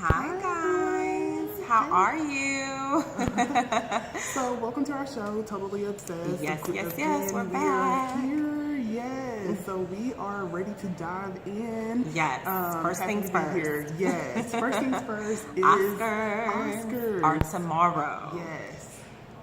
Hi guys, how are you? So welcome to our show, Totally Obsessed. Yes, Again, we're back. Here, yes. So we are ready to dive in. Yes, first happy things to be first. Here. Yes, first things first is Oscars are tomorrow. Yes.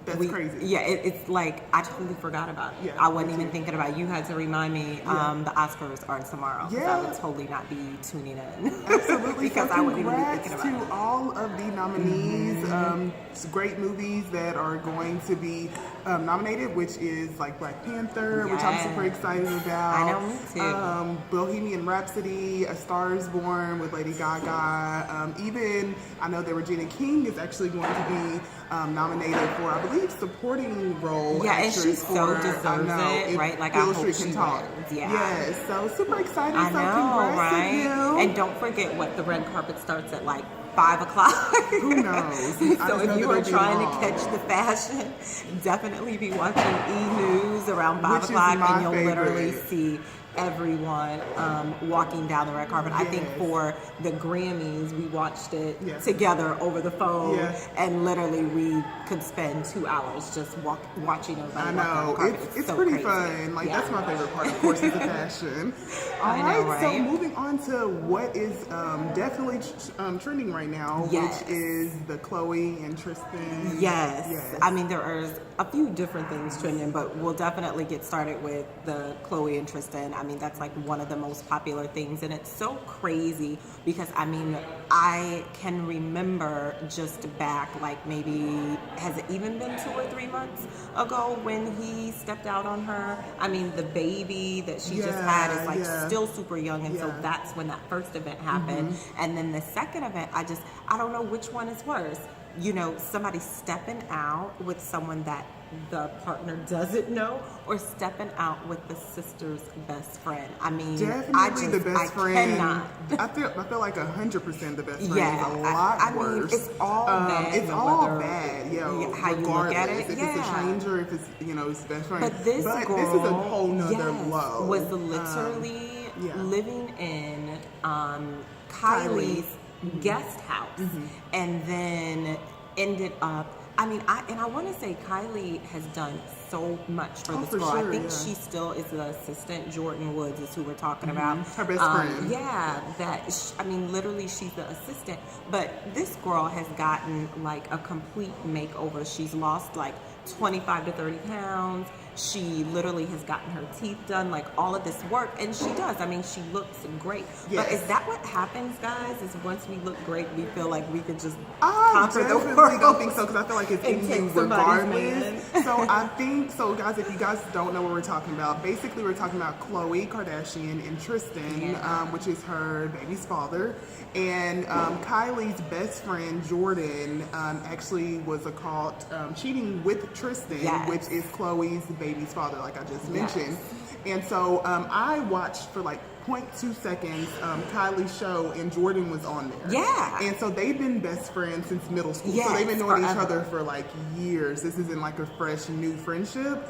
That's crazy. Yeah, it's like I totally forgot about it. Yeah, I wasn't me even too. thinking about it. You had to remind me. The Oscars are tomorrow. Yeah. I would totally not be tuning in. Absolutely. because so I wouldn't even be congrats thinking about it. to all of the nominees. Great movies that are going to be nominated, which is like Black Panther, which I'm super excited about. I know, me too. Bohemian Rhapsody, A Star is Born with Lady Gaga. Even I know that Regina King is actually going to be nominated for, I believe, supporting role. Yeah, and actress she so for, deserves it, right? Like, Beale I hope Street she Can Talk. wins. Yeah. Yes, so super excited. I so know, congrats right? to you. And don't forget what the red carpet starts at like 5 o'clock. Who knows? So if you are trying to catch the fashion, definitely be watching E! News around 5 o'clock and you'll literally see everyone walking down the red carpet. I think for the Grammys, we watched it together over the phone, and literally we could spend 2 hours just watching everybody walk down the carpet. It's so pretty crazy. fun. Like that's my favorite part, of course, is the fashion. All right, so moving on to what is definitely trending right now, which is the Khloe and Tristan. Yes. I mean, there are a few different things trending, but we'll definitely get started with the Khloe and Tristan. I mean, that's like one of the most popular things, and it's so crazy because, I mean, I can remember just back, like maybe, has it even been 2 or 3 months ago when he stepped out on her? I mean, the baby that she just had is like still super young, and so that's when that first event happened. And then the second event, I don't know which one is worse. You know, somebody stepping out with someone that the partner doesn't know, or stepping out with the sister's best friend. I mean, definitely the best friend. Cannot. I feel like 100% the best friend Yeah, is a lot worse. Mean, it's all bad. It's all bad. Yeah, how you look at it. If it's a stranger, if it's his best friend. But this girl, this is a whole nother blow. Was literally living in Kylie's guest house, and then ended up. I mean, I want to say Kylie has done so much for this girl. Sure, I think she still is the assistant. Jordan Woods is who we're talking about. Her best friend. Yeah, I mean, literally, she's the assistant. But this girl has gotten like a complete makeover. She's lost like 25 to 30 pounds. She literally has gotten her teeth done, like all of this work, and she does. I mean, she looks great. Yes. But is that what happens, guys? Is once we look great, we feel like we could just I conquer the world? definitely don't think so, because I feel like it's in you regardless. So I think so, guys. If you guys don't know what we're talking about, basically we're talking about Khloe Kardashian and Tristan, which is her baby's father, and Kylie's best friend Jordan actually was caught cheating with Tristan, which is Khloe's baby's father, like I just mentioned. And so I watched for like 0.2 seconds Kylie's show, and Jordan was on there. Yeah. And so they've been best friends since middle school. So they've been knowing each other for like years. This isn't like a fresh new friendship.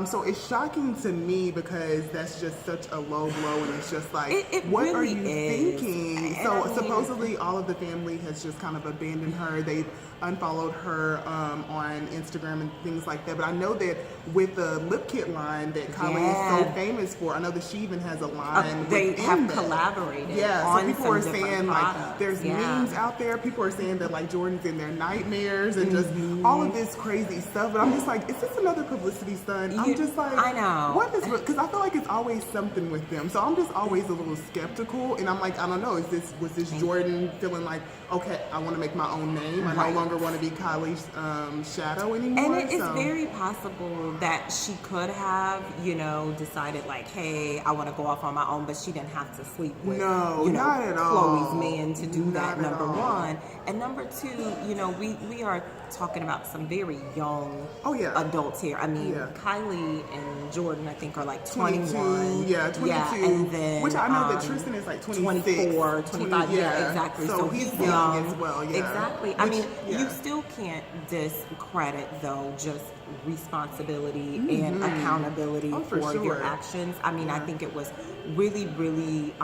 So it's shocking to me because that's just such a low blow, and it's just like, what really are you is. thinking? And so I mean, supposedly all of the family has just kind of abandoned her. They've unfollowed her on Instagram and things like that. But I know that with the lip kit line that Kylie is so famous for, I know that she even has a line. They have collaborated. So people are saying products. like there's memes out there. People are saying that like Jordan's in their nightmares and just all of this crazy stuff. But I'm just like, is this another publicity stunt? I'm just like, I know. What is, because I feel like it's always something with them. So I'm just always a little skeptical, and I'm like, I don't know. Was this Jordan feeling like, okay, I want to make my own name. I no longer want to be Kylie's shadow anymore. And it's very possible that she could have, decided like, hey, I want to go off on my own, but she didn't have to sleep with, not at all. Khloe's man to do that, number one. And number two, we are talking about some very young adults here. I mean, Kylie and Jordan, I think, are like 21. 22. Yeah, and then, which I know that Tristan is like 26. 24, 25, exactly. So he's young as well, Exactly. I mean, you still can't discredit, though, just responsibility and accountability for your actions. I mean, I think it was really, really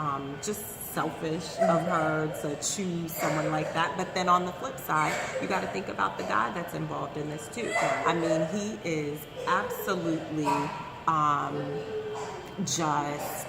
just selfish of her to choose someone like that. But then on the flip side, you got to think about the guy that's involved in this too. I mean, he is absolutely just,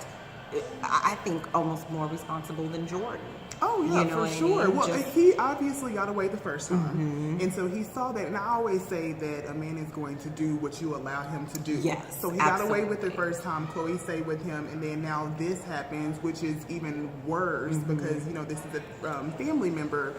I think, almost more responsible than Jordan. Oh yeah, you know for sure. I mean? Well, he obviously got away the first time, and so he saw that. And I always say that a man is going to do what you allow him to do. Yes, so he got away with it the first time. Khloe stayed with him, and then now this happens, which is even worse because this is a family member.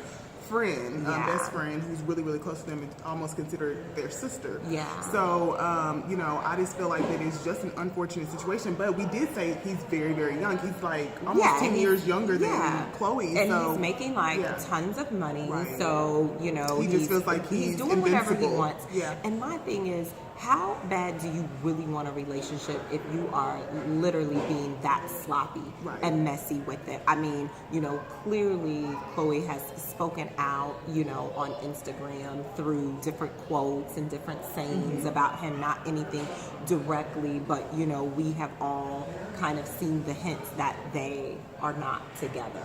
Friend, best friend, who's really, really close to them and almost considered their sister. Yeah. So, I just feel like that is just an unfortunate situation. But we did say he's very, very young. He's like almost 10 years younger than Khloe. And so, he's making tons of money. Right. So, he just feels like he's doing whatever he wants. Yeah. And my thing is, how bad do you really want a relationship if you are literally being that sloppy and messy with it? I mean, clearly Khloe has spoken out, on Instagram through different quotes and different sayings about him, not anything directly, but, we have all kind of seen the hints that they are not together,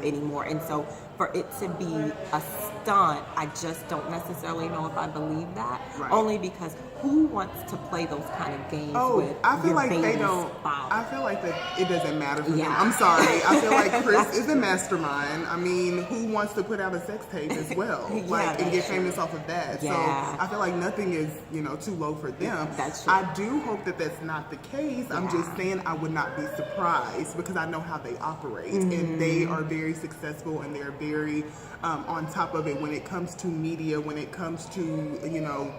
anymore. And so for it to be a stunt, I just don't necessarily know if I believe that. Only because who wants to play those kind of games with I feel your like baby's they don't. father? I feel like that it doesn't matter for them. I'm sorry. I feel like Chris is a mastermind. I mean, who wants to put out a sex tape as well, and get famous off of that? So I feel like nothing is too low for them. That's true. I do hope that that's not the case. I'm just saying I would not be surprised because I know how they operate, and they are very successful and they're very on top of it when it comes to media, when it comes to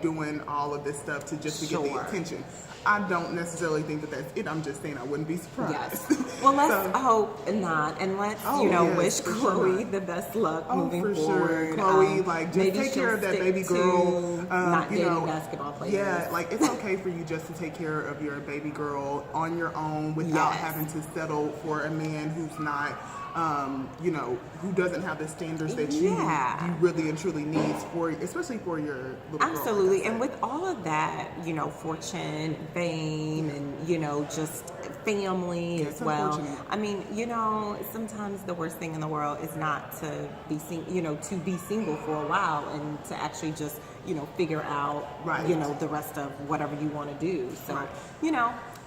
doing all of this stuff to get the attention. I don't necessarily think that that's it. I'm just saying I wouldn't be surprised. Yes. Well, let's hope not, and let's wish Khloe the best luck moving forward. Khloe, just take care of that baby girl. Not dating basketball players. Yeah, it's okay for you just to take care of your baby girl on your own without having to settle for a man who's not. Who doesn't have the standards that you really and truly need especially for your little girl. Absolutely. And with all of that, fortune, fame, and, just family as well. I mean, sometimes the worst thing in the world is not to be to be single for a while and to actually just, figure out, the rest of whatever you want to do. So,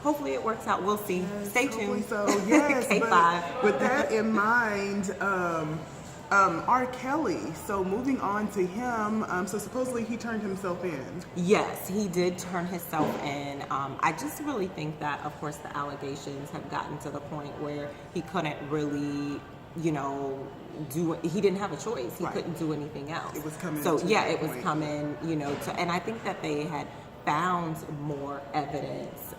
hopefully it works out. We'll see. Yes, stay tuned. So yes, K5. With that in mind, R. Kelly. So moving on to him. So supposedly he turned himself in. Yes, he did turn himself in. I just really think that, of course, the allegations have gotten to the point where he couldn't really, he didn't have a choice. He couldn't do anything else. It was coming. So it was coming, and I think that they had found more evidence,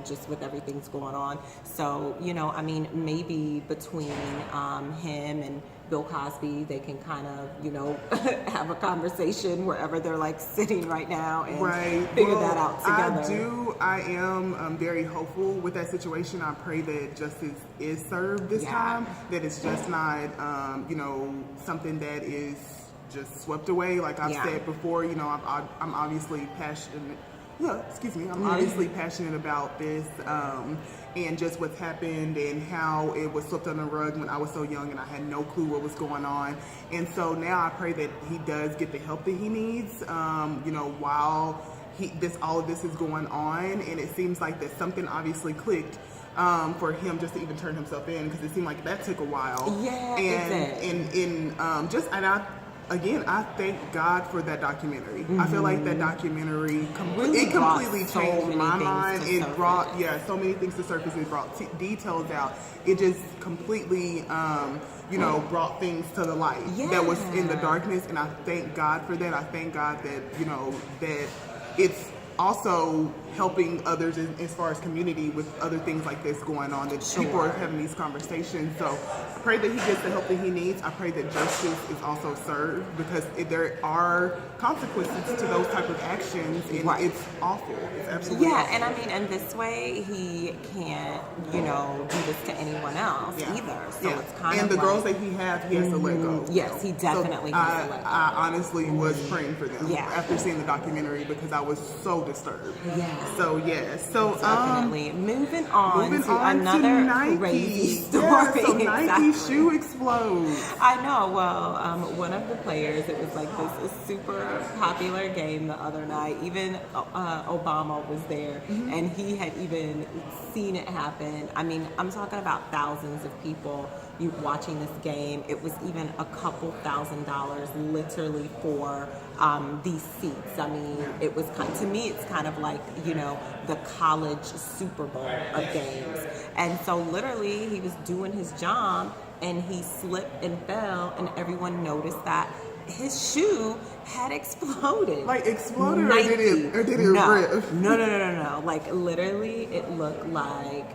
just with everything's going on. So, maybe between him and Bill Cosby, they can kind of, have a conversation wherever they're sitting right now and figure that out together. I am very hopeful with that situation. I pray that justice is served this time, that it's just not, something that is just swept away. Like I've said before, I'm obviously passionate. I'm obviously passionate about this and just what's happened and how it was swept under the rug when I was so young and I had no clue what was going on. And so now I pray that he does get the help that he needs, while all of this is going on. And it seems like that something obviously clicked for him just to even turn himself in, because it seemed like that took a while. Yeah, I thank God for that documentary. I feel like that documentary completely changed my mind. It brought so many things to surface. It brought details out. It just completely brought things to the light that was in the darkness, and I thank God for that. I thank God that that it's also helping others as far as community with other things like this going on, that people are having these conversations. So I pray that he gets the help that he needs. I pray that justice is also served, because there are consequences to those type of actions, and it's awful. It's absolutely awful. And I mean, and this way he can't, do this to anyone else either. So it's kind of the girls that he has to let go. Yes, he definitely has to let go. I honestly was praying for them after seeing the documentary, because I was so disturbed. Yeah. So yes. So Definitely. Moving on moving to on another to Nike. crazy story. Yeah, so Nike Exactly. shoe explodes. I know. Well, one of the players, it was like this super popular game the other night. Even Obama was there, and he had even seen it happen. I mean, I'm talking about thousands of people watching this game. It was even a couple $1,000s literally for these seats. I mean, it was to me, it's kind of like, you know, the college Super Bowl of games. And so literally he was doing his job and he slipped and fell, and everyone noticed that his shoe had exploded. Like exploded, Nike. or did it No. rip? No. Like literally, it looked like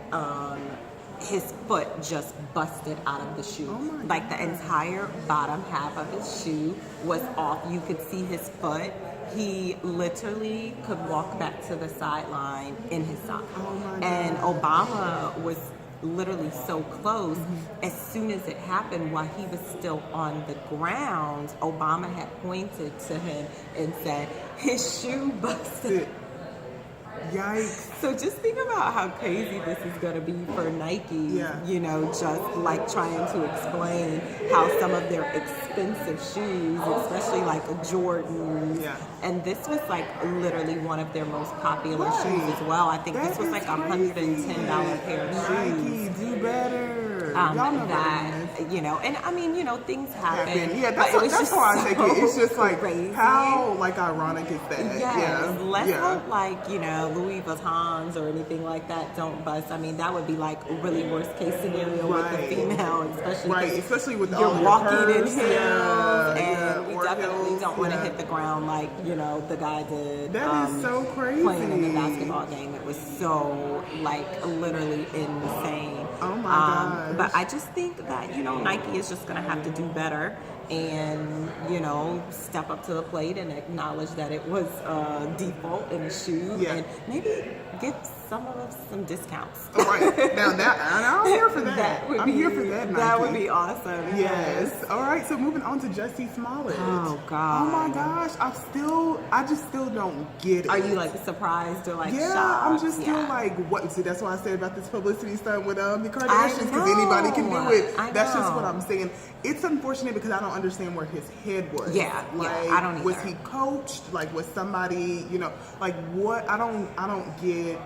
his foot just busted out of the shoe. Oh my like the entire bottom half of his shoe was off. You could see his foot. He literally could walk back to the sideline in his sock. Oh my and God. Obama was literally so close. As soon as it happened, while he was still on the ground, Obama had pointed to him and said, his shoe busted. Yikes. So just think about how crazy this is going to be for Nike, Yeah. you know, just like trying to explain how some of their expensive shoes, especially like Jordans, Yeah. and this was like literally one of their most popular Right. shoes as well. I think That this was is like crazy. $110 pair of shoes. Nike, do better. Y'all know That, better than this. you know, and I mean, you know, things happen. Yeah, but it was that's just how I take it. It's so just like, crazy. how like ironic is that? Yes, Yeah. let's yeah. hope like, you know, Louis Vuittons or anything like that don't bust. I mean, that would be like a really worst case scenario with Right. the female, especially Right, 'cause especially with you're all your walking in purse, heels, yeah, and we or definitely heels, don't want to yeah. hit the ground like, you know, the guy did. That is so crazy. Playing in the basketball game, it was so like literally insane. Oh my gosh. But I just think that, you know, Nike is just gonna have to do better and, you know, step up to the plate and acknowledge that it was a default in the shoe, Yeah. and maybe give some of us some discounts. All right. Now I'm here for that. I'm here for that. That would Nike. be awesome. Yes. All right. So moving on to Jussie Smollett. Oh, God. Oh my gosh. I just still don't get it. Are you like surprised or like Yeah, shocked? I'm just still Yeah. like, what? See, that's why I said about this publicity stunt with the Kardashians, because anybody can know. do it. I That's just know. what I'm saying. It's unfortunate because I don't understand where his head was. Yeah, like, I don't was either. he coached? Like, was somebody, you know, like what? I don't get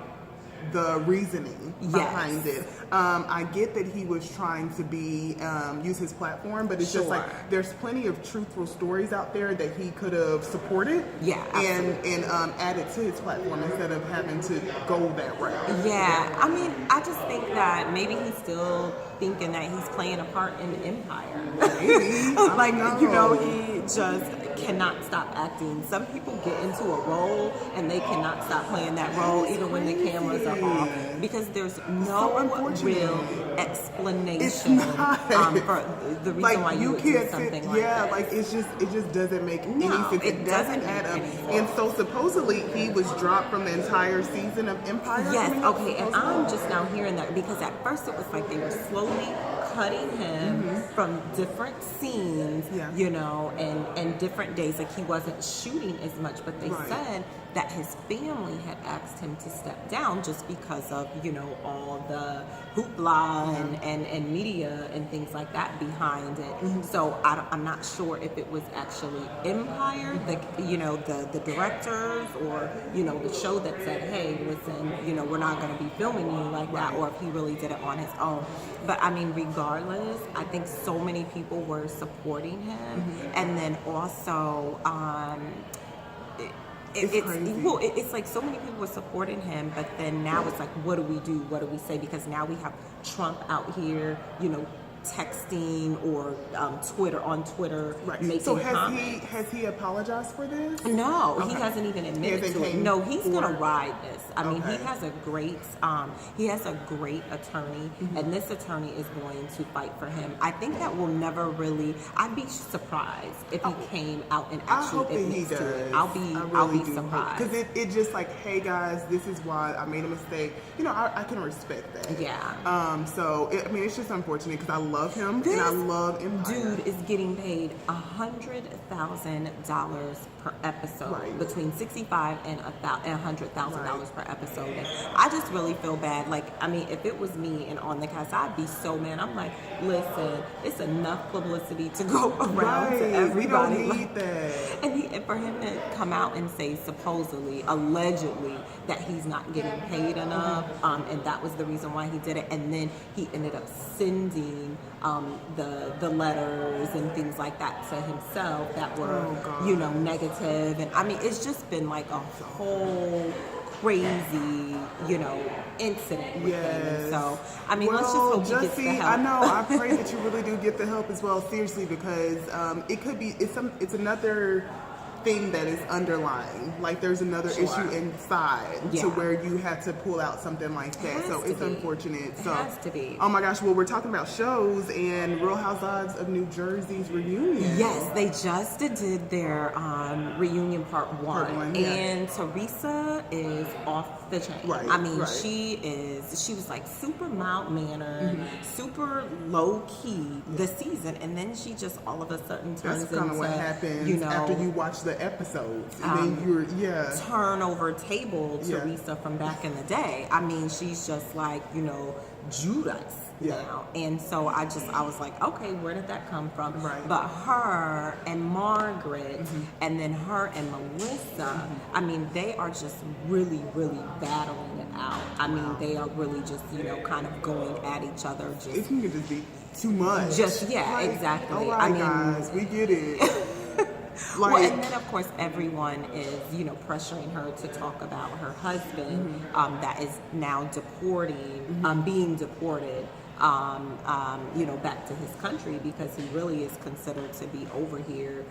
the reasoning behind it. I get that he was trying to use his platform, but it's just Sure. like there's plenty of truthful stories out there that he could have supported, Yeah, and added to his platform instead of having to go that route. Yeah, I mean, I just think that maybe he's still thinking that he's playing a part in the empire. Maybe. I Like, don't you know, know. he just cannot stop acting. Some people get into a role and they cannot stop playing that role even when the cameras are off, because there's no unfortunate. real explanation not. for the reason Like why you would can't do something sit, like yeah, that. like it just doesn't make No, any sense. it doesn't add make up. any sense. And so supposedly he was dropped from the entire season of Empire. Yes, coming up, okay, and supposedly. I'm just now hearing that because at first it was like they were slowly cutting him from different scenes, Yeah. you know, and different days. Like he wasn't shooting as much, but they Right. said that his family had asked him to step down just because of, you know, all the hoopla and media and things like that behind it. So I'm not sure if it was actually Empire, you know, the directors, or, you know, the show that said, hey, listen, you know, we're not going to be filming you like that, or if he really did it on his own. But I mean, regardless, I think so many people were supporting him. And then also, It's crazy. well, it's like so many people were supporting him, but then now it's like, what do we do? What do we say? Because now we have Trump out here, you know, texting or Twitter Right. making So comments. has he apologized for this? No, he Okay. hasn't even admitted hasn't to it. came No, he's gonna forward? ride this. I mean, Okay. he has a great attorney, and this attorney is going to fight for him. I think that will never really. I'd be surprised if he came out and I actually hope that he admits does. to it. I'll be surprised. Because it just like, hey guys, this is why I made a mistake. You know, I can respect that. Yeah. So I mean, it's just unfortunate because I love him, and I love Empire. Dude is getting paid $100,000 per episode, between $65,000 and $100,000 per episode. And I just really feel bad. Like, I mean, if it was me and on the cast, I'd be so mad. I'm like, listen, it's enough publicity to go around to everybody. We don't need that. And for him to come out and say supposedly, allegedly, that he's not getting paid enough, and that was the reason why he did it. And then he ended up sending the letters and things like that to himself that were, you know, negative. And I mean, it's just been like a whole crazy, you know, incident with him. And so, I mean, let's just hope he gets the help. I know. I pray that you really do get the help as well, seriously, because it could be, it's another thing that is underlying. Like, there's another issue inside to where you have to pull out something like that. So it's unfortunate. So it has to be. Oh my gosh, well, we're talking about shows, and Real Housewives of New Jersey's reunion. Yes, they just did their reunion part one. And Teresa is off the chain. I mean, she was like super mild-mannered, super low-key this season, and then she just all of a sudden turns into, that's kind of what happens, you know, after you watch the episodes. And then you're, turn over table Teresa from back in the day. I mean, she's just like, you know, Judas now. And so I was like, okay, where did that come from? But her and Margaret, and then her and Melissa, I mean, they are just really, really battling it out. I mean, they are really just, you know, kind of going at each other. Just, it can just be too much. Just, exactly. All right, I mean, guys, we get it. Well, and then of course everyone is, you know, pressuring her to talk about her husband that is now being deported, you know, back to his country because he really is considered to be over here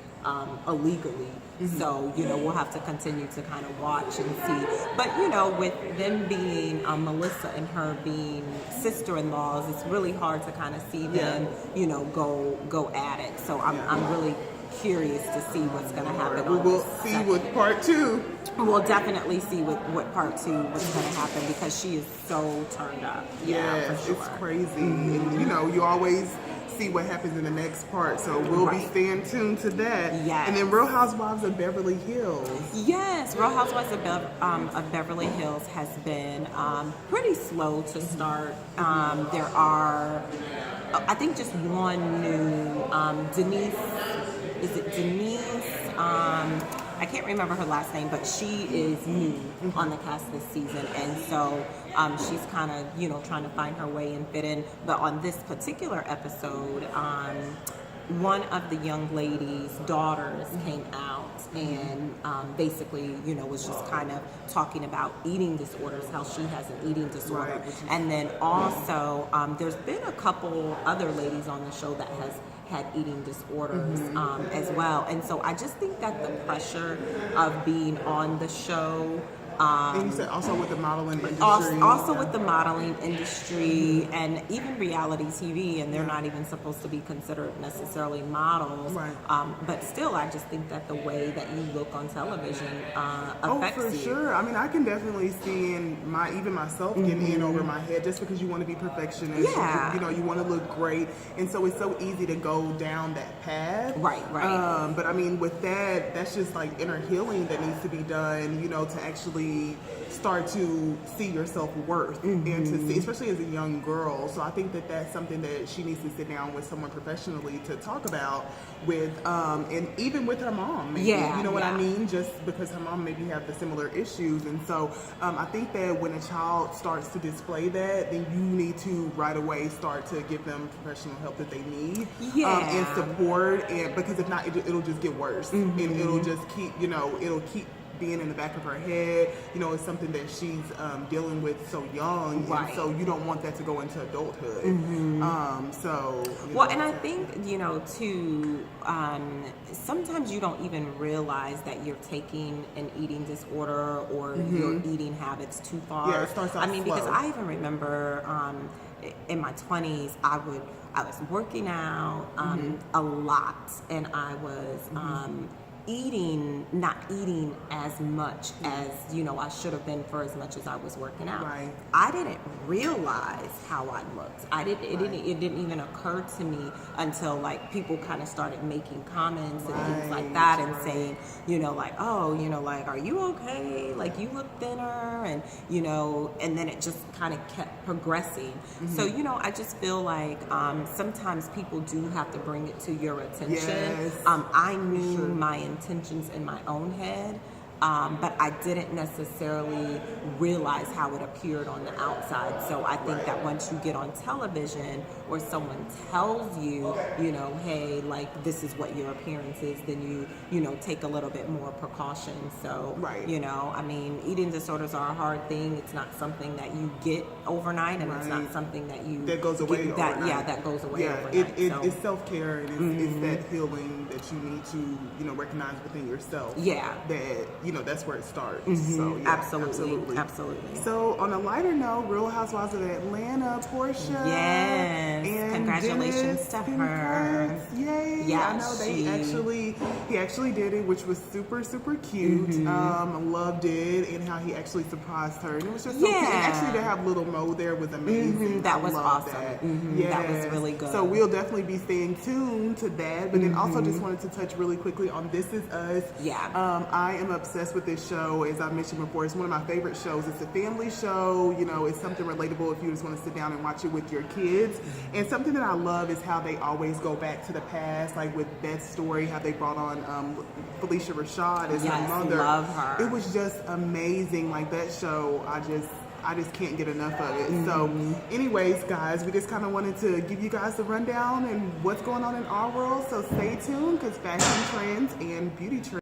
illegally. So, you know, we'll have to continue to kind of watch and see. But, you know, with them being Melissa and her being sister-in-laws, it's really hard to kind of see them, you know, go at it. So I'm really curious to see what's going to happen. We will see with part two. We'll definitely see what part two what's going to happen because she is so turned up. Yeah, for sure. It's crazy. And, you know, you always see what happens in the next part, so we'll be staying tuned to that. And then Real Housewives of Beverly Hills. Yes, Real Housewives of Beverly Hills has been pretty slow to start. There are, I think, just one new Denise. Is it Denise? I can't remember her last name, but she is new on the cast this season, and so she's kind of, you know, trying to find her way and fit in. But on this particular episode, one of the young ladies' daughters came out and basically, you know, was just kind of talking about eating disorders, how she has an eating disorder. And then also, there's been a couple other ladies on the show that has had eating disorders as well. And so I just think that the pressure of being on the show, and you said also with the modeling industry. Also with the modeling industry and even reality TV, and they're not even supposed to be considered necessarily models. But still, I just think that the way that you look on television affects you. Oh, for sure. I mean, I can definitely see even myself getting in over my head just because you want to be perfectionist. You know, you want to look great. And so it's so easy to go down that path. But I mean, with that's just like inner healing that needs to be done, you know, to actually start to see your self-worth and to see, especially as a young girl. So I think that that's something that she needs to sit down with someone professionally to talk about with, and even with her mom, maybe. You know what I mean? Just because her mom maybe have the similar issues. And so I think that when a child starts to display that, then you need to right away start to give them professional help that they need and support. And because if not, it'll just get worse. And it'll just keep, you know, it'll keep being in the back of her head, you know, it's something that she's dealing with so young, and so you don't want that to go into adulthood. And I think, you know, too, sometimes you don't even realize that you're taking an eating disorder or your eating habits too far. It starts out slow. Because I even remember in my 20s, I was working out a lot, and I was not eating as much as, you know, I should have been for as much as I was working out. Right. I didn't realize how I looked. It didn't even occur to me until like people kind of started making comments and things like that and saying, you know, like, oh, you know, like, are you okay? Like, you look thinner, and, you know, and then it just kind of kept progressing. So, you know, I just feel like sometimes people do have to bring it to your attention. Yes. I knew my intentions in my own head, but I didn't necessarily realize how it appeared on the outside. So I think that once you get on television or someone tells you, you know, hey, like, this is what your appearance is, then you know, take a little bit more precaution. So, you know, I mean, eating disorders are a hard thing. It's not something that you get overnight, and it's not something that goes away overnight. That goes away overnight. It's self-care, and it's that healing that you need to, you know, recognize within yourself. Yeah. That, you know, that's where it starts. So, yeah, absolutely. So, on a lighter note, Real Housewives of Atlanta, Portia. Yes. And congratulations Dennis, to her. Yay. Yeah, I know he actually did it, which was super, super cute. Loved it, and how he actually surprised her. And it was just so cute. And actually to have Little Mo there was amazing. That was awesome. That. Yes. That was really good. So we'll definitely be staying tuned to that. But then also just wanted to touch really quickly on This Is Us. Yeah. I am obsessed with this show. As I mentioned before, it's one of my favorite shows. It's a family show. You know, it's something relatable if you just want to sit down and watch it with your kids. And something that I love is how they always go back to the past, like with Beth's story, how they brought on Felicia Rashad as her mother. Love her. It was just amazing. Like, that show, I just can't get enough of it. So anyways, guys, we just kind of wanted to give you guys a rundown and what's going on in our world. So stay tuned, because fashion trends and beauty trends